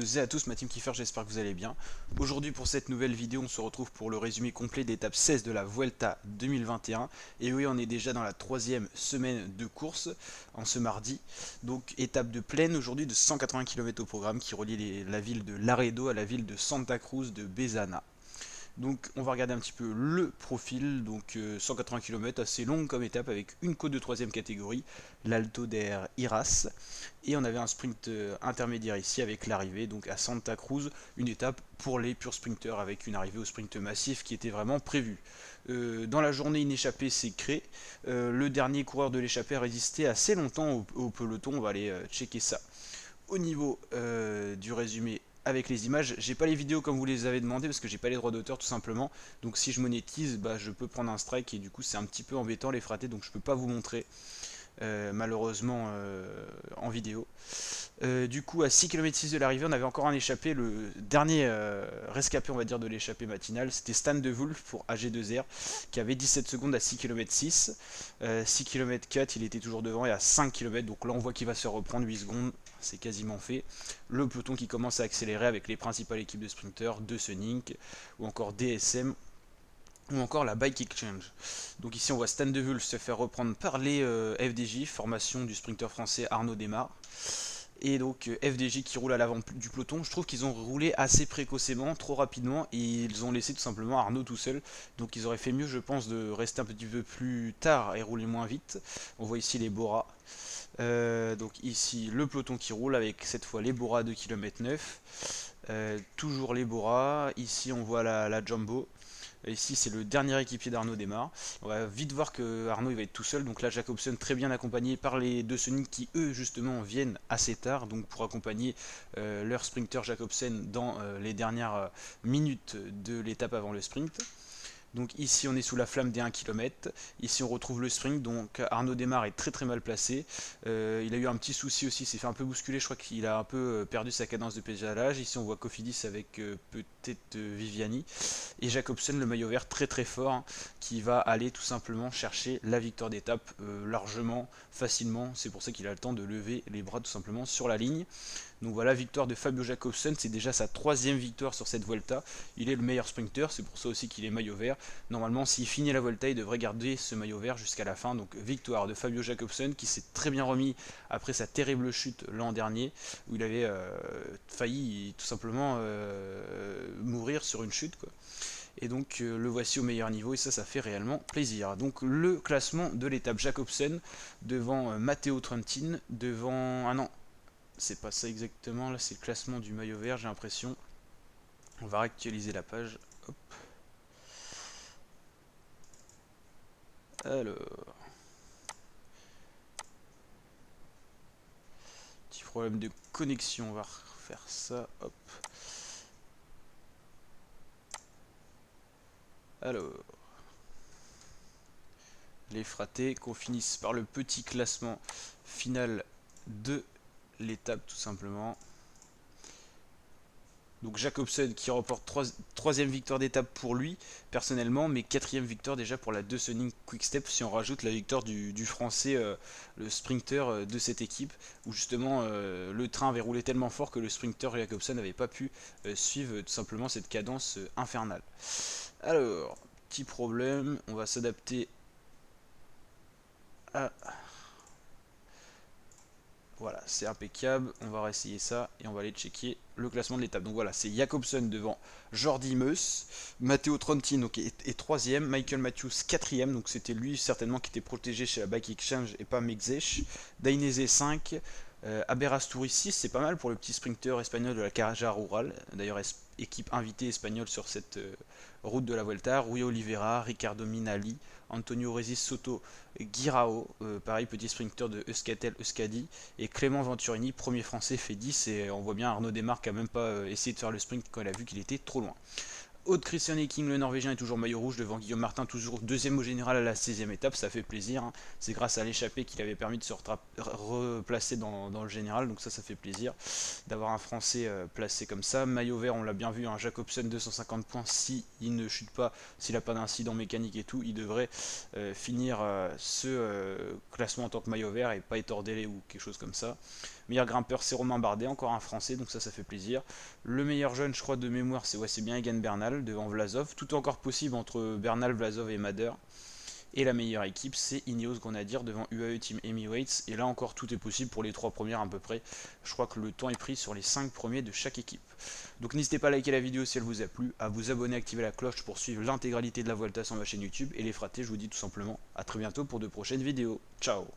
toutes et à tous, ma team Kiefer, j'espère que vous allez bien. Aujourd'hui pour cette nouvelle vidéo, on se retrouve pour le résumé complet de l'étape 16 de la Vuelta 2021. Et oui, on est déjà dans la troisième semaine de course, en ce mardi. Donc étape de plaine aujourd'hui de 180 km au programme qui relie la ville de Laredo à la ville de Santa Cruz de Bezana. Donc on va regarder un petit peu le profil, donc 180 km, assez longue comme étape avec une côte de troisième catégorie, l'Alto der Iras, et on avait un sprint intermédiaire ici avec l'arrivée donc à Santa Cruz, une étape pour les purs sprinters avec une arrivée au sprint massif qui était vraiment prévue. Dans la journée, une échappée s'est créée, le dernier coureur de l'échappée a résisté assez longtemps au peloton, on va aller checker ça au niveau du résumé avec les images. J'ai pas les vidéos comme vous les avez demandé parce que j'ai pas les droits d'auteur tout simplement. Donc si je monétise, bah, je peux prendre un strike et du coup c'est un petit peu embêtant les fratés, donc je peux pas vous montrer malheureusement en vidéo. Du coup, à 6 km de l'arrivée, on avait encore un échappé, le dernier rescapé, on va dire, de l'échappée matinale. C'était Stan de Wulf pour AG2R, qui avait 17 secondes à 6 km 6. 6 km 4, il était toujours devant, et à 5 km, donc là on voit qu'il va se reprendre 8 secondes, c'est quasiment fait. Le peloton qui commence à accélérer avec les principales équipes de sprinters, de Sunink, ou encore DSM, ou encore la Bike Exchange. Donc ici on voit Stan de Wulf se faire reprendre par les FDJ, formation du sprinter français Arnaud Desmar. Et donc FDJ qui roule à l'avant du peloton. Je trouve qu'ils ont roulé assez précocement, trop rapidement, et ils ont laissé tout simplement Arnaud tout seul. Donc ils auraient fait mieux, je pense, de rester un petit peu plus tard et rouler moins vite. On voit ici les Bora. Donc ici le peloton qui roule avec cette fois les Bora 2 km 9. Toujours les Bora. Ici on voit la Jumbo. Ici c'est le dernier équipier d'Arnaud Desmar. On va vite voir que Arnaud il va être tout seul. Donc là Jacobsen très bien accompagné par les deux Sonic qui eux justement viennent assez tard. Donc pour accompagner leur sprinter Jacobsen dans les dernières minutes de l'étape avant le sprint. Donc ici on est sous la flamme des 1 km, ici on retrouve le sprint, donc Arnaud Desmar est très très mal placé, il a eu un petit souci aussi, il s'est fait un peu bousculer, je crois qu'il a un peu perdu sa cadence de pédalage, ici on voit Cofidis avec peut-être Viviani, et Jacobsen le maillot vert très très fort, hein, qui va aller tout simplement chercher la victoire d'étape largement, facilement, c'est pour ça qu'il a le temps de lever les bras tout simplement sur la ligne. Donc voilà, victoire de Fabio Jacobsen, c'est déjà sa troisième victoire sur cette Vuelta. Il est le meilleur sprinter, c'est pour ça aussi qu'il est maillot vert. Normalement, s'il finit la Vuelta, il devrait garder ce maillot vert jusqu'à la fin. Donc victoire de Fabio Jacobsen qui s'est très bien remis après sa terrible chute l'an dernier, où il avait failli tout simplement mourir sur une chute, quoi. Et donc le voici au meilleur niveau et ça fait réellement plaisir. Donc le classement de l'étape Jacobsen devant Matteo Trentin, devant... Ah non, c'est pas ça exactement, là c'est le classement du maillot vert j'ai l'impression. On va réactualiser la page. Hop. Alors, petit problème de connexion, on va refaire ça. Hop. Alors, les fratés, qu'on finisse par le petit classement final de l'étape tout simplement. Donc Jacobsen qui remporte troisième victoire d'étape pour lui, personnellement, mais quatrième victoire déjà pour la Deceuninck Quick-Step, si on rajoute la victoire du français, le sprinter de cette équipe, où justement le train avait roulé tellement fort que le sprinter Jacobsen n'avait pas pu suivre tout simplement cette cadence infernale. Alors, petit problème, on va s'adapter à... Voilà, c'est impeccable, on va réessayer ça et on va aller checker le classement de l'étape. Donc voilà, c'est Jacobsen devant Jordi Meus, Matteo Trentin donc, est troisième, Michael Matthews quatrième, donc c'était lui certainement qui était protégé chez la Bike Exchange et pas Mexech, Dainese 5, Aberasturi 6, c'est pas mal pour le petit sprinter espagnol de la Caja Rural, d'ailleurs équipe invitée espagnole sur cette route de la Vuelta, Rui Oliveira, Ricardo Minali, Antonio Rezis Soto Guirao, pareil petit sprinter de Euskaltel Euskadi, et Clément Venturini, premier français, fait 10, et on voit bien Arnaud Desmar qui a même pas essayé de faire le sprint quand il a vu qu'il était trop loin. Aude Christian Eking, le Norvégien, est toujours maillot rouge devant Guillaume Martin, toujours deuxième au général à la 16e étape, ça fait plaisir, hein. C'est grâce à l'échappée qu'il avait permis de se replacé dans le général, donc ça fait plaisir d'avoir un Français placé comme ça. Maillot vert, on l'a bien vu, un Jacobsen 250 points, si il ne chute pas, s'il n'a pas d'incident mécanique et tout, il devrait finir ce classement en tant que maillot vert et pas être hors délai ou quelque chose comme ça. Meilleur grimpeur, c'est Romain Bardet, encore un Français, donc ça fait plaisir. Le meilleur jeune, je crois, de mémoire, c'est bien Egan Bernal devant Vlasov. Tout est encore possible entre Bernal, Vlasov et Mader. Et la meilleure équipe, c'est Ineos Grenadier devant UAE Team Emirates. Et là encore, tout est possible pour les 3 premières à peu près. Je crois que le temps est pris sur les 5 premiers de chaque équipe. Donc n'hésitez pas à liker la vidéo si elle vous a plu, à vous abonner, activer la cloche pour suivre l'intégralité de la Vuelta sur ma chaîne YouTube. Et les fratés, je vous dis tout simplement à très bientôt pour de prochaines vidéos. Ciao!